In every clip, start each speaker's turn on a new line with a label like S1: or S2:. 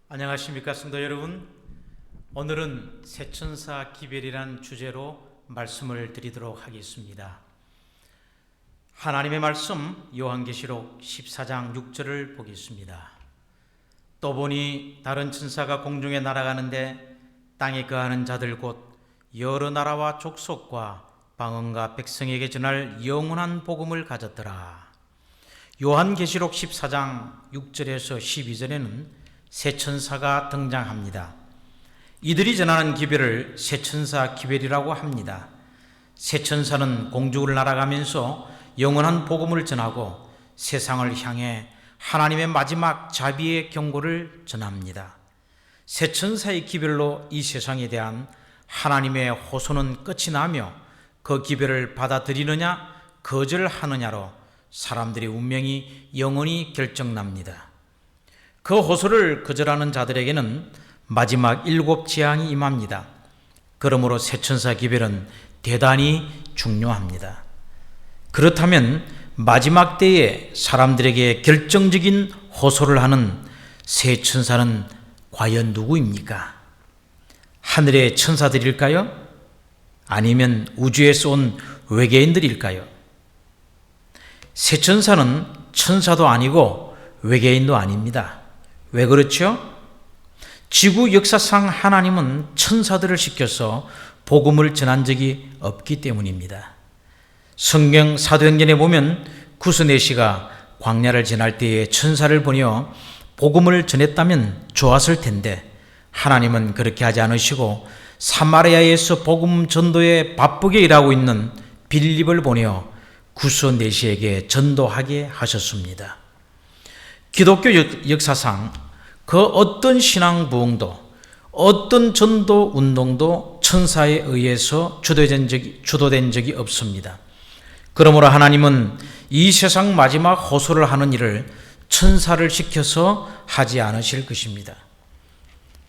S1: 안녕하십니까 성도 여러분. 오늘은 새천사 기별이란 주제로 말씀을 드리도록 하겠습니다. 하나님의 말씀 요한계시록 14장 6절을 보겠습니다. 또 보니 다른 천사가 공중에 날아가는데 땅에 거하는 자들 곧 여러 나라와 족속과 방언과 백성에게 전할 영원한 복음을 가졌더라. 요한계시록 14장 6절에서 12절에는 새 천사가 등장합니다. 이들이 전하는 기별을 새 천사 기별이라고 합니다. 새 천사는 공중을 날아가면서 영원한 복음을 전하고 세상을 향해 하나님의 마지막 자비의 경고를 전합니다. 새 천사의 기별로 이 세상에 대한 하나님의 호소는 끝이 나며 그 기별을 받아들이느냐 거절하느냐로 사람들의 운명이 영원히 결정납니다. 그 호소를 거절하는 자들에게는 마지막 7 재앙이 임합니다. 그러므로 새천사 기별은 대단히 중요합니다. 그렇다면 마지막 때에 사람들에게 결정적인 호소를 하는 새 천사는 과연 누구입니까? 하늘의 천사들일까요? 아니면 우주에서 온 외계인들일까요? 새 천사는 천사도 아니고 외계인도 아닙니다. 왜 그렇죠? 지구 역사상 하나님은 천사들을 시켜서 복음을 전한 적이 없기 때문입니다. 성경 사도행전에 보면 구스네시가 광야를 지날 때에 천사를 보내어 복음을 전했다면 좋았을 텐데 하나님은 그렇게 하지 않으시고 사마리아에서 복음 전도에 바쁘게 일하고 있는 빌립을 보내어 구스네시에게 전도하게 하셨습니다. 기독교 역사상 그 어떤 신앙 부흥도 어떤 전도 운동도 천사에 의해서 주도된 적이 없습니다. 그러므로 하나님은 이 세상 마지막 호소를 하는 일을 천사를 시켜서 하지 않으실 것입니다.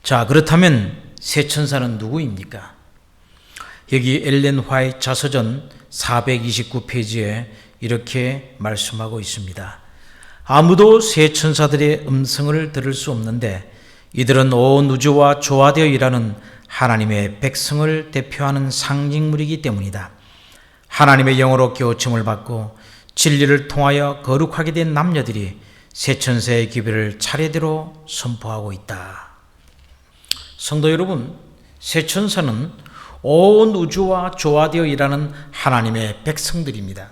S1: 자, 그렇다면 새 천사는 누구입니까? 여기 엘렌 화이트 자서전 429페이지에 이렇게 말씀하고 있습니다. 아무도 새 천사들의 음성을 들을 수 없는데 이들은 온 우주와 조화되어 일하는 하나님의 백성을 대표하는 상징물이기 때문이다. 하나님의 영으로 교침을 받고 진리를 통하여 거룩하게 된 남녀들이 새 천사의 기별을 차례대로 선포하고 있다. 성도 여러분, 새 천사는 온 우주와 조화되어 일하는 하나님의 백성들입니다.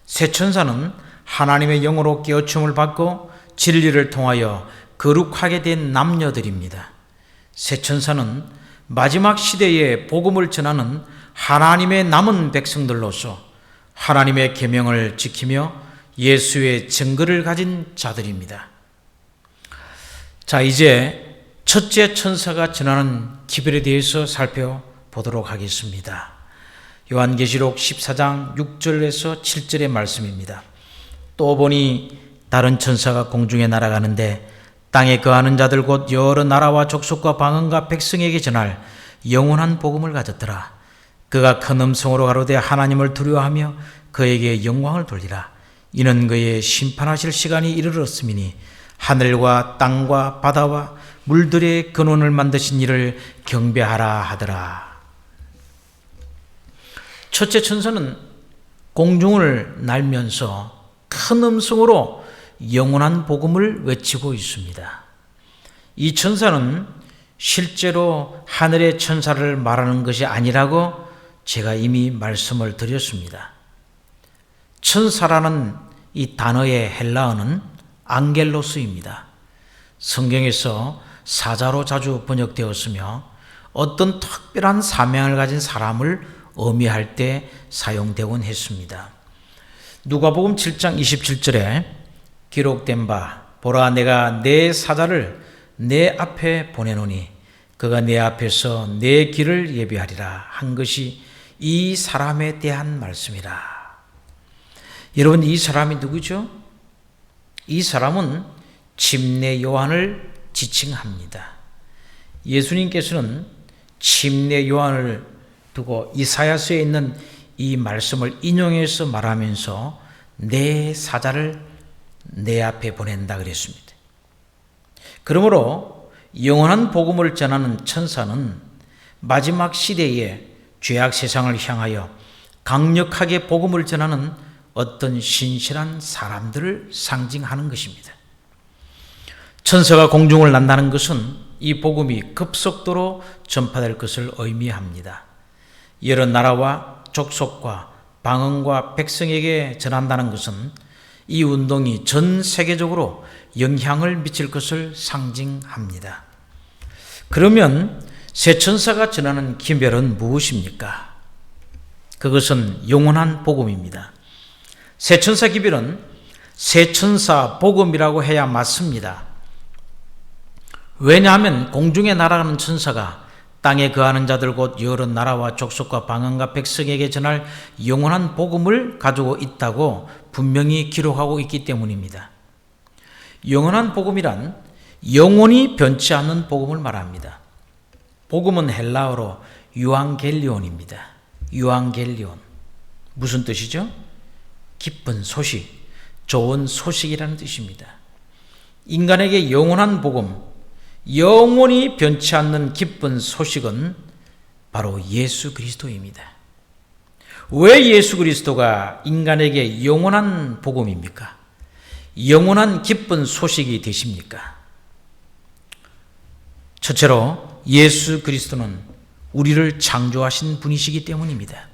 S1: 새 천사는 하나님의 영으로 깨우침을 받고 진리를 통하여 거룩하게 된 남녀들입니다. 새 천사는 마지막 시대에 복음을 전하는 하나님의 남은 백성들로서 하나님의 계명을 지키며 예수의 증거를 가진 자들입니다. 자, 이제 첫째 천사가 전하는 기별에 대해서 살펴보도록 하겠습니다. 요한계시록 14장 6절에서 7절의 말씀입니다. 또 보니 다른 천사가 공중에 날아가는데 땅에 거하는 자들 곧 여러 나라와 족속과 방언과 백성에게 전할 영원한 복음을 가졌더라. 그가 큰 음성으로 가로되 하나님을 두려워하며 그에게 영광을 돌리라. 이는 그의 심판하실 시간이 이르렀음이니 하늘과 땅과 바다와 물들의 근원을 만드신 이를 경배하라 하더라. 첫째 천사는 공중을 날면서 큰 음성으로 영원한 복음을 외치고 있습니다. 이 천사는 실제로 하늘의 천사를 말하는 것이 아니라고 제가 이미 말씀을 드렸습니다. 천사라는 이 단어의 헬라어는 앙겔로스입니다. 성경에서 사자로 자주 번역되었으며 어떤 특별한 사명을 가진 사람을 의미할 때 사용되곤 했습니다. 누가복음 7장 27절에 기록된 바 보라 내가 내 사자를 내 앞에 보내노니 그가 내 앞에서 내 길을 예비하리라 한 것이 이 사람에 대한 말씀이라. 여러분, 이 사람이 누구죠? 이 사람은 침례 요한을 지칭합니다. 예수님께서는 침례 요한을 두고 이사야서에 있는 이 말씀을 인용해서 말하면서 내 사자를 내 앞에 보낸다 그랬습니다. 그러므로 영원한 복음을 전하는 천사는 마지막 시대에 죄악 세상을 향하여 강력하게 복음을 전하는 어떤 신실한 사람들을 상징하는 것입니다. 천사가 공중을 난다는 것은 이 복음이 급속도로 전파될 것을 의미합니다. 여러 나라와 족속과 방언과 백성에게 전한다는 것은 이 운동이 전 세계적으로 영향을 미칠 것을 상징합니다. 그러면 새 천사가 전하는 기별은 무엇입니까? 그것은 영원한 복음입니다. 새 천사 기별은 새 천사 복음이라고 해야 맞습니다. 왜냐하면 공중에 날아가는 천사가 땅에 거하는 자들 곧 여러 나라와 족속과 방언과 백성에게 전할 영원한 복음을 가지고 있다고 분명히 기록하고 있기 때문입니다. 영원한 복음이란 영원히 변치 않는 복음을 말합니다. 복음은 헬라어로 유앙겔리온입니다. 유앙겔리온. 무슨 뜻이죠? 기쁜 소식, 좋은 소식이라는 뜻입니다. 인간에게 영원한 복음, 영원히 변치 않는 기쁜 소식은 바로 예수 그리스도입니다. 왜 예수 그리스도가 인간에게 영원한 복음입니까? 영원한 기쁜 소식이 되십니까? 첫째로 예수 그리스도는 우리를 창조하신 분이시기 때문입니다.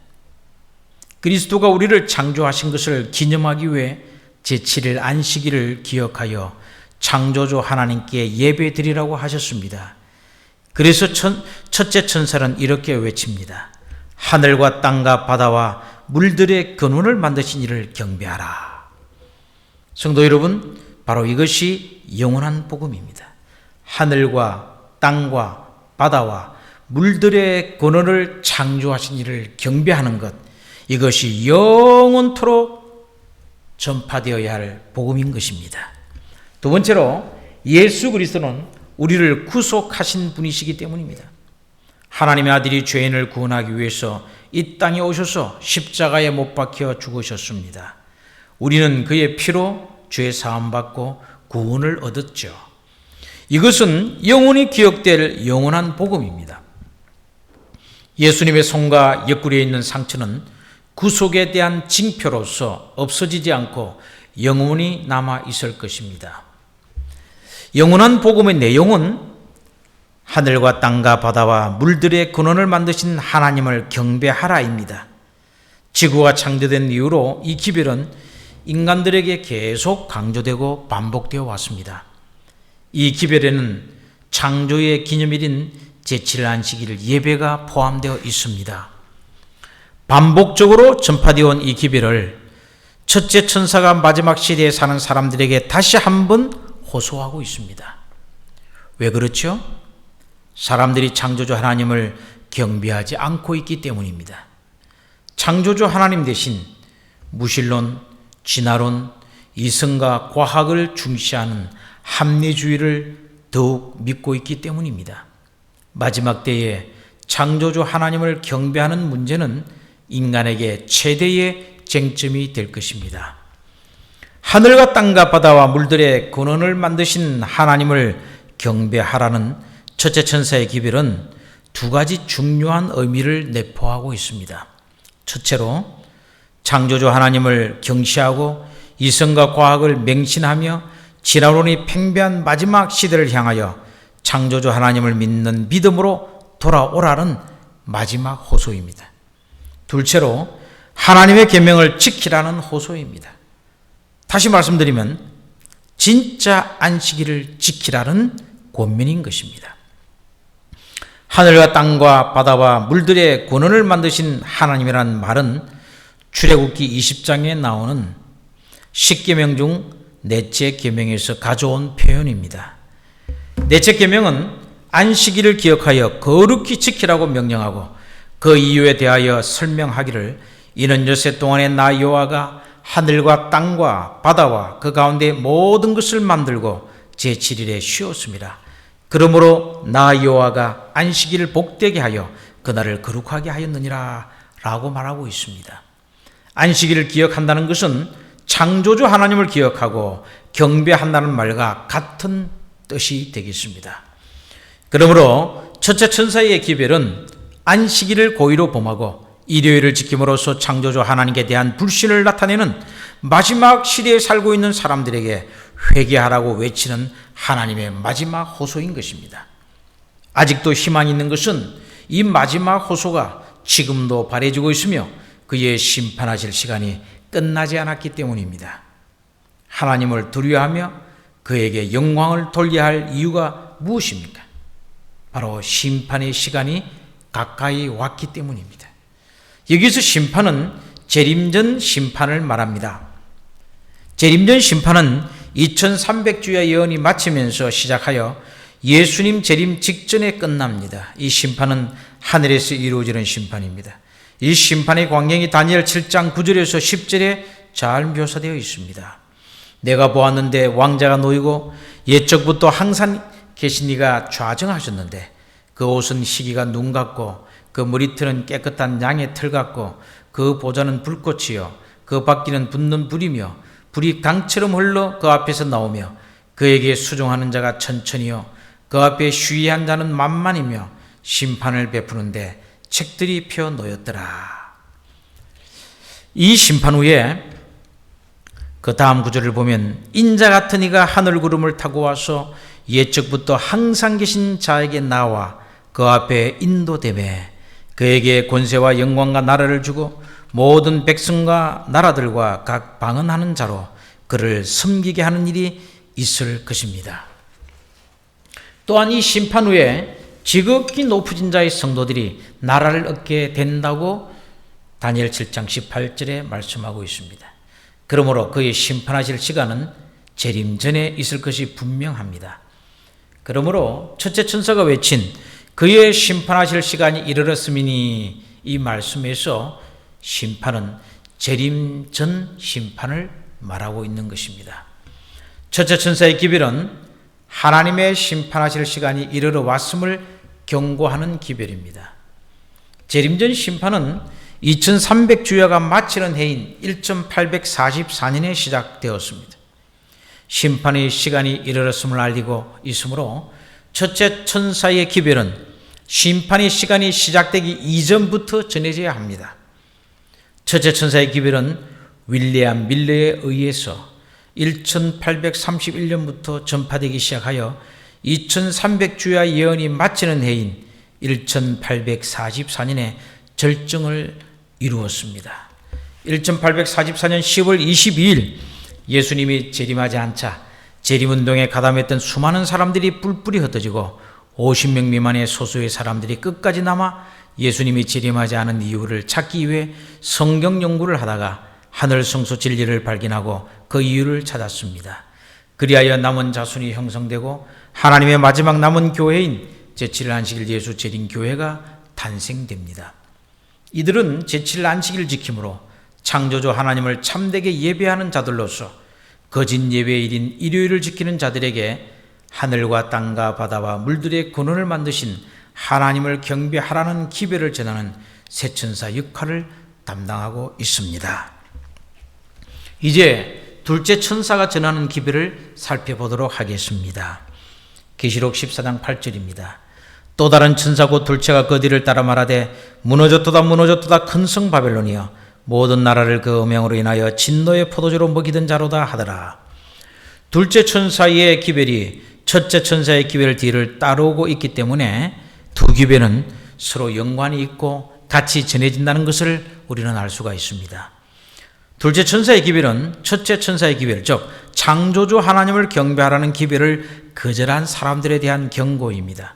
S1: 그리스도가 우리를 창조하신 것을 기념하기 위해 제7일 안식일을 기억하여 창조주 하나님께 예배드리라고 하셨습니다. 그래서 첫째 천사는 이렇게 외칩니다. 하늘과 땅과 바다와 물들의 근원을 만드신 이를 경배하라. 성도 여러분, 바로 이것이 영원한 복음입니다. 하늘과 땅과 바다와 물들의 근원을 창조하신 이를 경배하는 것, 이것이 영원토록 전파되어야 할 복음인 것입니다. 두 번째로 예수 그리스도는 우리를 구속하신 분이시기 때문입니다. 하나님의 아들이 죄인을 구원하기 위해서 이 땅에 오셔서 십자가에 못 박혀 죽으셨습니다. 우리는 그의 피로 죄 사함 받고 구원을 얻었죠. 이것은 영원히 기억될 영원한 복음입니다. 예수님의 손과 옆구리에 있는 상처는 구속에 대한 징표로서 없어지지 않고 영원히 남아 있을 것입니다. 영원한 복음의 내용은 하늘과 땅과 바다와 물들의 근원을 만드신 하나님을 경배하라입니다. 지구가 창조된 이후로 이 기별은 인간들에게 계속 강조되고 반복되어 왔습니다. 이 기별에는 창조의 기념일인 제7일 안식일 예배가 포함되어 있습니다. 반복적으로 전파되어 온 이 기별을 첫째 천사가 마지막 시대에 사는 사람들에게 다시 한번 호소하고 있습니다. 왜 그렇죠? 사람들이 창조주 하나님을 경배하지 않고 있기 때문입니다. 창조주 하나님 대신 무신론, 진화론, 이성과 과학을 중시하는 합리주의를 더욱 믿고 있기 때문입니다. 마지막 때에 창조주 하나님을 경배하는 문제는 인간에게 최대의 쟁점이 될 것입니다. 하늘과 땅과 바다와 물들의 근원을 만드신 하나님을 경배하라는 첫째 천사의 기별은 두 가지 중요한 의미를 내포하고 있습니다. 첫째로 창조주 하나님을 경시하고 이성과 과학을 맹신하며 진화론이 팽배한 마지막 시대를 향하여 창조주 하나님을 믿는 믿음으로 돌아오라는 마지막 호소입니다. 둘째로 하나님의 계명을 지키라는 호소입니다. 다시 말씀드리면 진짜 안식일을 지키라는 권면인 것입니다. 하늘과 땅과 바다와 물들의 근원을 만드신 하나님이라는 말은 출애굽기 20장에 나오는 10계명 중 넷째 계명에서 가져온 표현입니다. 넷째 계명은 안식일을 기억하여 거룩히 지키라고 명령하고 그 이유에 대하여 설명하기를 이는 엿새 동안에 나 여호와가 하늘과 땅과 바다와 그 가운데 모든 것을 만들고 제7일에 쉬었습니다. 그러므로 나 여호와가 안식일을 복되게 하여 그날을 거룩하게 하였느니라 라고 말하고 있습니다. 안식일을 기억한다는 것은 창조주 하나님을 기억하고 경배한다는 말과 같은 뜻이 되겠습니다. 그러므로 첫째 천사의 기별은 안식일을 고의로 범하고 일요일을 지킴으로써 창조주 하나님께 대한 불신을 나타내는 마지막 시대에 살고 있는 사람들에게 회개하라고 외치는 하나님의 마지막 호소인 것입니다. 아직도 희망이 있는 것은 이 마지막 호소가 지금도 바래지고 있으며 그의 심판하실 시간이 끝나지 않았기 때문입니다. 하나님을 두려워하며 그에게 영광을 돌려야 할 이유가 무엇입니까? 바로 심판의 시간이 가까이 왔기 때문입니다. 여기서 심판은 재림전 심판을 말합니다. 재림전 심판은 2300주의 예언이 마치면서 시작하여 예수님 재림 직전에 끝납니다. 이 심판은 하늘에서 이루어지는 심판입니다. 이 심판의 광경이 다니엘 7장 9절에서 10절에 잘 묘사되어 있습니다. 내가 보았는데 왕자가 놓이고 옛적부터 항상 계신 이가 좌정하셨는데 그 옷은 희기가 눈 같고 그 머리털은 깨끗한 양의 털 같고 그 보좌는 불꽃이요 그 바퀴는 붙는 불이며 불이 강처럼 흘러 그 앞에서 나오며 그에게 수종하는 자가 천천히요 그 앞에 쉬이한 자는 만만이며 심판을 베푸는데 책들이 펴 놓였더라. 이 심판 후에 그 다음 구절을 보면 인자 같은 이가 하늘 구름을 타고 와서 옛적부터 항상 계신 자에게 나와 그 앞에 인도되매 그에게 권세와 영광과 나라를 주고 모든 백성과 나라들과 각 방언하는 자로 그를 섬기게 하는 일이 있을 것입니다. 또한 이 심판 후에 지극히 높으신 자의 성도들이 나라를 얻게 된다고 다니엘 7장 18절에 말씀하고 있습니다. 그러므로 그의 심판하실 시간은 재림 전에 있을 것이 분명합니다. 그러므로 첫째 천사가 외친 그의 심판하실 시간이 이르렀음이니 이 말씀에서 심판은 재림 전 심판을 말하고 있는 것입니다. 첫째 천사의 기별은 하나님의 심판하실 시간이 이르러 왔음을 경고하는 기별입니다. 재림 전 심판은 2300주야가 마치는 해인 1844년에 시작되었습니다. 심판의 시간이 이르렀음을 알리고 있으므로 첫째 천사의 기별은 심판의 시간이 시작되기 이전부터 전해져야 합니다. 첫째 천사의 기별은 윌리엄 밀러에 의해서 1831년부터 전파되기 시작하여 2300주야 예언이 마치는 해인 1844년에 절정을 이루었습니다. 1844년 10월 22일 예수님이 재림하지 않자 재림운동에 가담했던 수많은 사람들이 뿔뿔이 흩어지고 50명 미만의 소수의 사람들이 끝까지 남아 예수님이 재림하지 않은 이유를 찾기 위해 성경 연구를 하다가 하늘 성소 진리를 발견하고 그 이유를 찾았습니다. 그리하여 남은 자손이 형성되고 하나님의 마지막 남은 교회인 제7일 안식일 예수 재림 교회가 탄생됩니다. 이들은 제7일 안식일 지킴으로 창조주 하나님을 참되게 예배하는 자들로서 거짓 예배일인 일요일을 지키는 자들에게 하늘과 땅과 바다와 물들의 근원을 만드신 하나님을 경배하라는 기별을 전하는 세천사 역할을 담당하고 있습니다. 이제 둘째 천사가 전하는 기별을 살펴보도록 하겠습니다. 계시록 14장 8절입니다. 또 다른 천사 곧 둘째가 그 뒤를 따라 말하되 무너졌도다 무너졌도다 큰 성 바벨론이여 모든 나라를 그 음행으로 인하여 진노의 포도주로 먹이던 자로다 하더라. 둘째 천사의 기별이 첫째 천사의 기별 뒤를 따르고 있기 때문에 두 기별은 서로 연관이 있고 같이 전해진다는 것을 우리는 알 수가 있습니다. 둘째 천사의 기별은 첫째 천사의 기별, 즉 창조주 하나님을 경배하라는 기별을 거절한 사람들에 대한 경고입니다.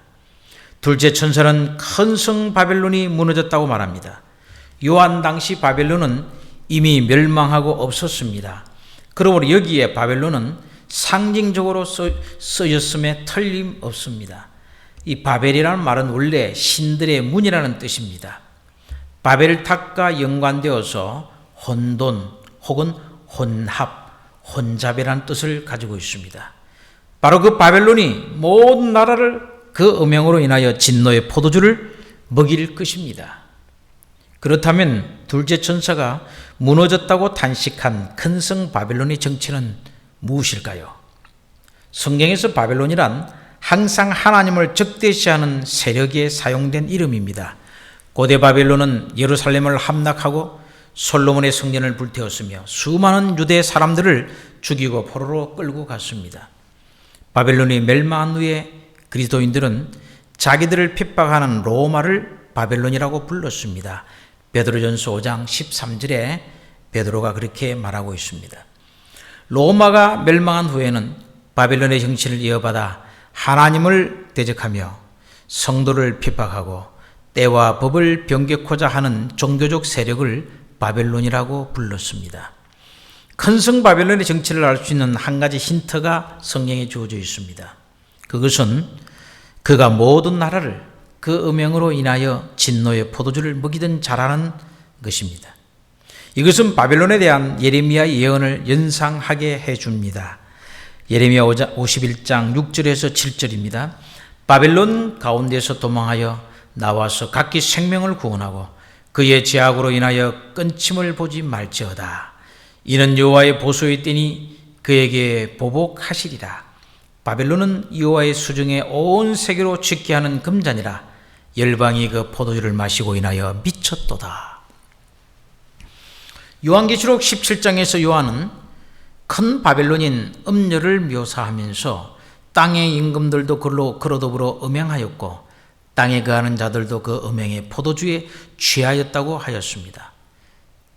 S1: 둘째 천사는 큰 성 바벨론이 무너졌다고 말합니다. 요한 당시 바벨론은 이미 멸망하고 없었습니다. 그러므로 여기에 바벨론은 상징적으로 쓰였음에 틀림없습니다. 이 바벨이라는 말은 원래 신들의 문이라는 뜻입니다. 바벨탑과 연관되어서 혼돈 혹은 혼합, 혼잡이라는 뜻을 가지고 있습니다. 바로 그 바벨론이 모든 나라를 그 음행으로 인하여 진노의 포도주를 먹일 것입니다. 그렇다면 둘째 천사가 무너졌다고 탄식한 큰 성 바벨론의 정체는 무엇일까요? 성경에서 바벨론이란 항상 하나님을 적대시하는 세력에 사용된 이름입니다. 고대 바벨론은 예루살렘을 함락하고 솔로몬의 성전을 불태웠으며 수많은 유대 사람들을 죽이고 포로로 끌고 갔습니다. 바벨론이 멸망한 후에 그리스도인들은 자기들을 핍박하는 로마를 바벨론이라고 불렀습니다. 베드로전서 5장 13절에 베드로가 그렇게 말하고 있습니다. 로마가 멸망한 후에는 바벨론의 정치를 이어받아 하나님을 대적하며 성도를 핍박하고 때와 법을 변개코자 하는 종교적 세력을 바벨론이라고 불렀습니다. 큰 성 바벨론의 정치를 알 수 있는 한 가지 힌트가 성경에 주어져 있습니다. 그것은 그가 모든 나라를 그 음행으로 인하여 진노의 포도주를 먹이던 자라는 것입니다. 이것은 바벨론에 대한 예레미야의 예언을 연상하게 해줍니다. 예레미야 51장 6절에서 7절입니다. 바벨론 가운데서 도망하여 나와서 각기 생명을 구원하고 그의 죄악으로 인하여 끊침을 보지 말지어다. 이는 여호와의 보소의 때니 그에게 보복하시리라. 바벨론은 여호와의 수정에 온 세계로 짓게 하는 금잔이라. 열방이 그 포도주를 마시고 인하여 미쳤도다. 요한계시록 17장에서 요한은 큰 바벨론인 음녀를 묘사하면서 땅의 임금들도 그로 더불어 음행하였고 땅에 거하는 자들도 그 음행의 포도주에 취하였다고 하였습니다.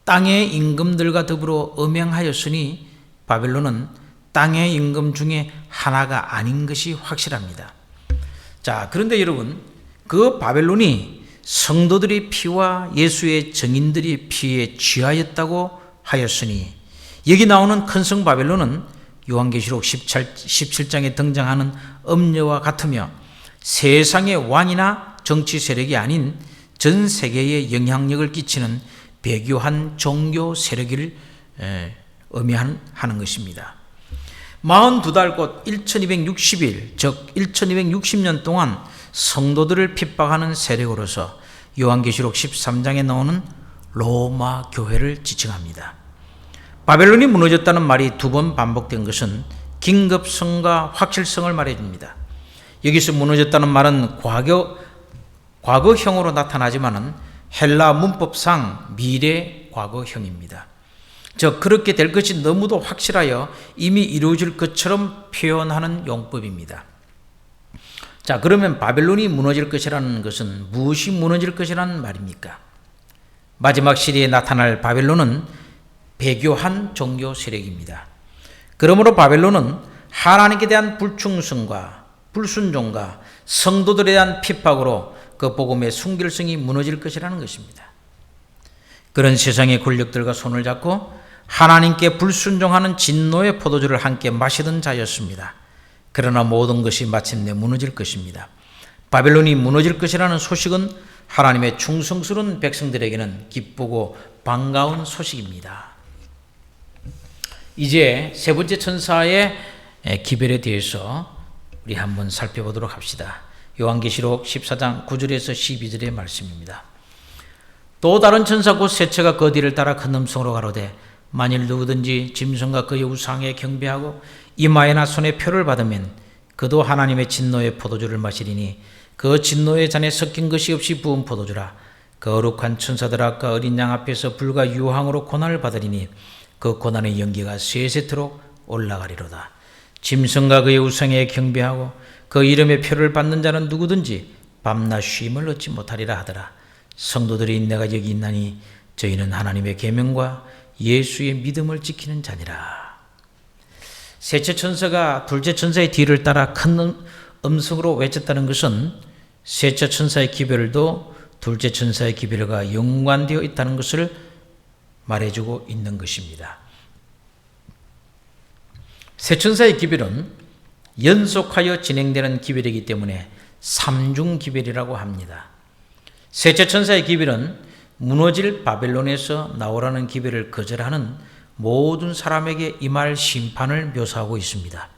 S1: 땅의 임금들과 더불어 음행하였으니 바벨론은 땅의 임금 중에 하나가 아닌 것이 확실합니다. 자, 그런데 여러분, 그 바벨론이 성도들의 피와 예수의 증인들의 피에 취하였다고 하였으니 여기 나오는 큰 성 바벨론은 요한계시록 17장에 등장하는 음녀와 같으며 세상의 왕이나 정치 세력이 아닌 전 세계에 영향력을 끼치는 배교한 종교 세력을 의미하는 것입니다. 42달 곧 1260일, 즉 1260년 동안 성도들을 핍박하는 세력으로서 요한계시록 13장에 나오는 로마 교회를 지칭합니다. 바벨론이 무너졌다는 말이 두 번 반복된 것은 긴급성과 확실성을 말해줍니다. 여기서 무너졌다는 말은 과거형으로 나타나지만은 헬라 문법상 미래 과거형입니다. 즉 그렇게 될 것이 너무도 확실하여 이미 이루어질 것처럼 표현하는 용법입니다. 자, 그러면 바벨론이 무너질 것이라는 것은 무엇이 무너질 것이라는 말입니까? 마지막 시대에 나타날 바벨론은 배교한 종교 세력입니다. 그러므로 바벨론은 하나님께 대한 불충성과 불순종과 성도들에 대한 핍박으로 그 복음의 순결성이 무너질 것이라는 것입니다. 그런 세상의 권력들과 손을 잡고 하나님께 불순종하는 진노의 포도주를 함께 마시던 자였습니다. 그러나 모든 것이 마침내 무너질 것입니다. 바벨론이 무너질 것이라는 소식은 하나님의 충성스러운 백성들에게는 기쁘고 반가운 소식입니다. 이제 세 번째 천사의 기별에 대해서 우리 한번 살펴보도록 합시다. 요한계시록 14장 9절에서 12절의 말씀입니다. 또 다른 천사 곧 세처가 그 뒤를 따라 큰 음성으로 가로되 만일 누구든지 짐승과 그의 우상에 경배하고 이마에나 손에 표를 받으면 그도 하나님의 진노의 포도주를 마시리니 그 진노의 잔에 섞인 것이 없이 부은 포도주라. 그 거룩한 천사들아 그 어린 양 앞에서 불과 유황으로 고난을 받으리니 그 고난의 연기가 세세토록 올라가리로다. 짐승과 그의 우상에 경배하고 그 이름의 표를 받는 자는 누구든지 밤낮 쉼을 얻지 못하리라 하더라. 성도들이 내가 여기 있나니 저희는 하나님의 계명과 예수의 믿음을 지키는 자니라. 셋째 천사가 둘째 천사의 뒤를 따라 큰 음성으로 외쳤다는 것은 셋째 천사의 기별도 둘째 천사의 기별과 연관되어 있다는 것을 말해주고 있는 것입니다. 세 천사의 기별은 연속하여 진행되는 기별이기 때문에 삼중 기별이라고 합니다. 셋째 천사의 기별은 무너질 바벨론에서 나오라는 기별을 거절하는 모든 사람에게 임할 심판을 묘사하고 있습니다.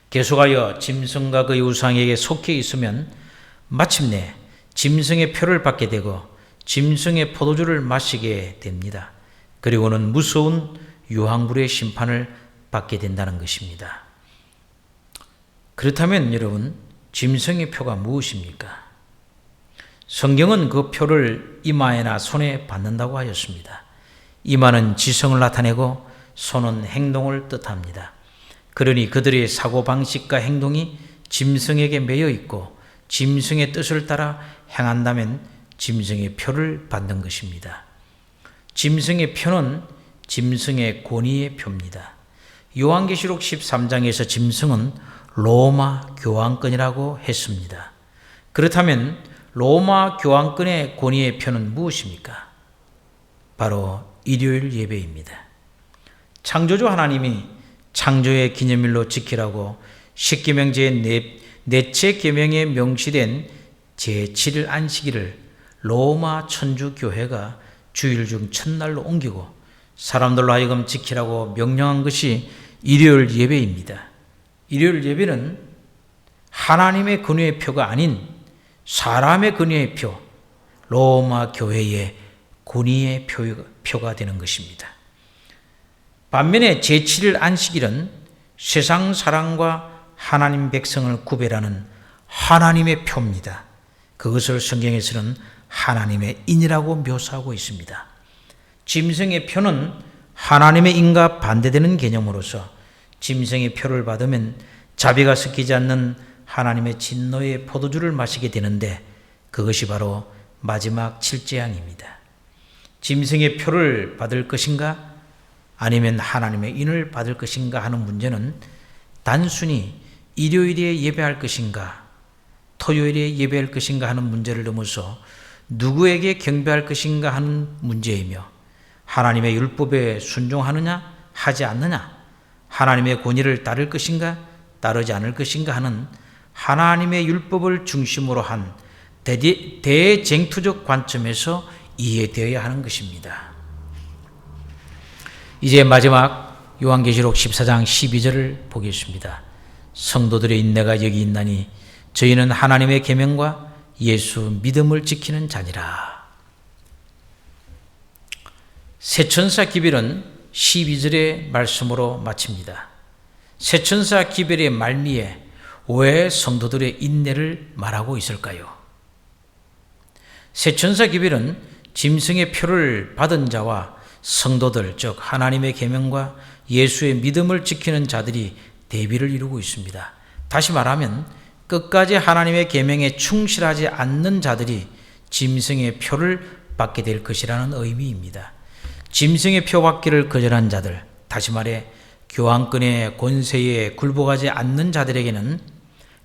S1: 계속하여 짐승과 그의 우상에게 속해 있으면 마침내 짐승의 표를 받게 되고 짐승의 포도주를 마시게 됩니다. 그리고는 무서운 유황불의 심판을 받게 된다는 것입니다. 그렇다면 여러분, 짐승의 표가 무엇입니까? 성경은 그 표를 이마에나 손에 받는다고 하였습니다. 이마는 지성을 나타내고 손은 행동을 뜻합니다. 그러니 그들의 사고방식과 행동이 짐승에게 매여 있고 짐승의 뜻을 따라 행한다면 짐승의 표를 받는 것입니다. 짐승의 표는 짐승의 권위의 표입니다. 요한계시록 13장에서 짐승은 로마 교황권이라고 했습니다. 그렇다면 로마 교황권의 권위의 표는 무엇입니까? 바로 일요일 예배입니다. 창조주 하나님이 창조의 기념일로 지키라고 십계명 넷째 계명에 명시된 제7일 안식일을 로마 천주교회가 주일 중 첫날로 옮기고 사람들로 하여금 지키라고 명령한 것이 일요일 예배입니다. 일요일 예배는 하나님의 권위의 표가 아닌 사람의 권위의 표, 로마 교회의 권위의 표가 되는 것입니다. 반면에 제7일 안식일은 세상 사람과 하나님 백성을 구별하는 하나님의 표입니다. 그것을 성경에서는 하나님의 인이라고 묘사하고 있습니다. 짐승의 표는 하나님의 인과 반대되는 개념으로서 짐승의 표를 받으면 자비가 섞이지 않는 하나님의 진노의 포도주를 마시게 되는데 그것이 바로 마지막 7재앙입니다. 짐승의 표를 받을 것인가 아니면 하나님의 인을 받을 것인가 하는 문제는 단순히 일요일에 예배할 것인가 토요일에 예배할 것인가 하는 문제를 넘어서 누구에게 경배할 것인가 하는 문제이며 하나님의 율법에 순종하느냐 하지 않느냐 하나님의 권위를 따를 것인가 따르지 않을 것인가 하는 하나님의 율법을 중심으로 한 대쟁투적 관점에서 이해되어야 하는 것입니다. 이제 마지막 요한계시록 14장 12절을 보겠습니다. 성도들의 인내가 여기 있나니 저희는 하나님의 계명과 예수 믿음을 지키는 자니라. 세천사 기별은 12절의 말씀으로 마칩니다. 세천사 기별의 말미에 왜 성도들의 인내를 말하고 있을까요? 세천사 기별은 짐승의 표를 받은 자와 성도들, 즉 하나님의 계명과 예수의 믿음을 지키는 자들이 대비를 이루고 있습니다. 다시 말하면 끝까지 하나님의 계명에 충실하지 않는 자들이 짐승의 표를 받게 될 것이라는 의미입니다. 짐승의 표 받기를 거절한 자들, 다시 말해 교황권의 권세에 굴복하지 않는 자들에게는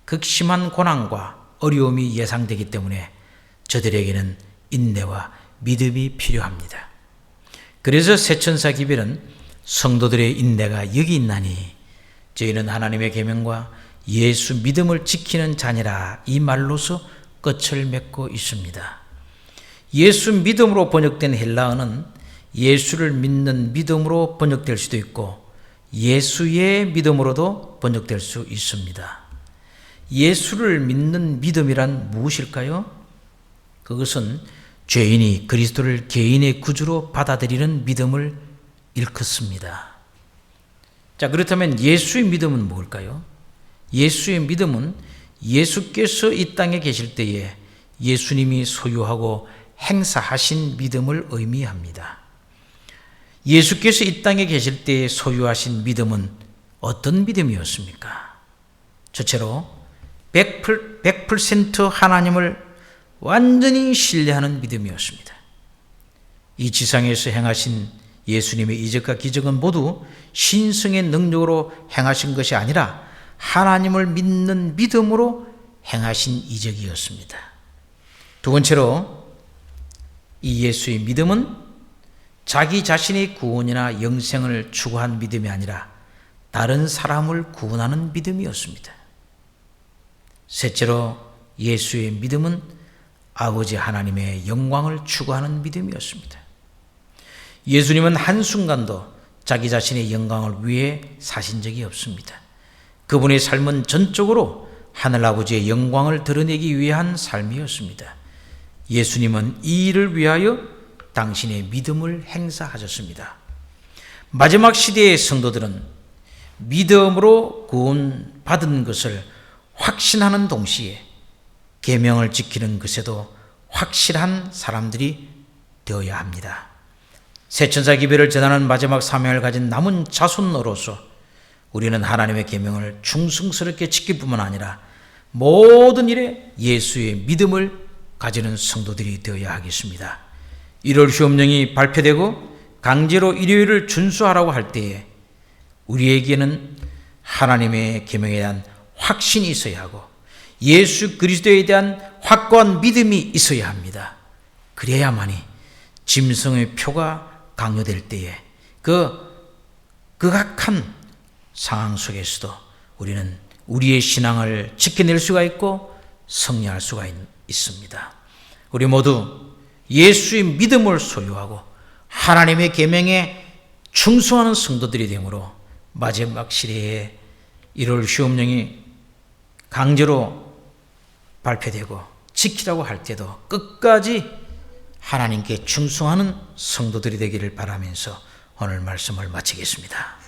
S1: 극심한 고난과 어려움이 예상되기 때문에 저들에게는 인내와 믿음이 필요합니다. 그래서 세천사 기별은 성도들의 인내가 여기 있나니 저희는 하나님의 계명과 예수 믿음을 지키는 자니라 이 말로서 끝을 맺고 있습니다. 예수 믿음으로 번역된 헬라어는 예수를 믿는 믿음으로 번역될 수도 있고 예수의 믿음으로도 번역될 수 있습니다. 예수를 믿는 믿음이란 무엇일까요? 그것은 죄인이 그리스도를 개인의 구주로 받아들이는 믿음을 일컫습니다. 자, 그렇다면 예수의 믿음은 뭘까요? 예수의 믿음은 예수께서 이 땅에 계실 때에 예수님이 소유하고 행사하신 믿음을 의미합니다. 예수께서 이 땅에 계실 때에 소유하신 믿음은 어떤 믿음이었습니까? 첫째로 100% 하나님을 완전히 신뢰하는 믿음이었습니다. 이 지상에서 행하신 예수님의 이적과 기적은 모두 신성의 능력으로 행하신 것이 아니라 하나님을 믿는 믿음으로 행하신 이적이었습니다. 두 번째로 이 예수의 믿음은 자기 자신의 구원이나 영생을 추구한 믿음이 아니라 다른 사람을 구원하는 믿음이었습니다. 셋째로 예수의 믿음은 아버지 하나님의 영광을 추구하는 믿음이었습니다. 예수님은 한순간도 자기 자신의 영광을 위해 사신 적이 없습니다. 그분의 삶은 전적으로 하늘아버지의 영광을 드러내기 위한 삶이었습니다. 예수님은 이 일을 위하여 당신의 믿음을 행사하셨습니다. 마지막 시대의 성도들은 믿음으로 구원받은 것을 확신하는 동시에 계명을 지키는 것에도 확실한 사람들이 되어야 합니다. 새천사 기별을 전하는 마지막 사명을 가진 남은 자손으로서 우리는 하나님의 계명을 충성스럽게 지킬 뿐만 아니라 모든 일에 예수의 믿음을 가지는 성도들이 되어야 하겠습니다. 1월 휴업령이 발표되고 강제로 일요일을 준수하라고 할 때에 우리에게는 하나님의 계명에 대한 확신이 있어야 하고 예수 그리스도에 대한 확고한 믿음이 있어야 합니다. 그래야만이 짐승의 표가 강요될 때에 그 극악한 상황 속에서도 우리는 우리의 신앙을 지켜낼 수가 있고 승리할 수가 있습니다. 우리 모두 예수의 믿음을 소유하고 하나님의 계명에 충성하는 성도들이 되므로 마지막 시대에 1월 휴업령이 강제로 발표되고 지키라고 할 때도 끝까지 하나님께 충성하는 성도들이 되기를 바라면서 오늘 말씀을 마치겠습니다.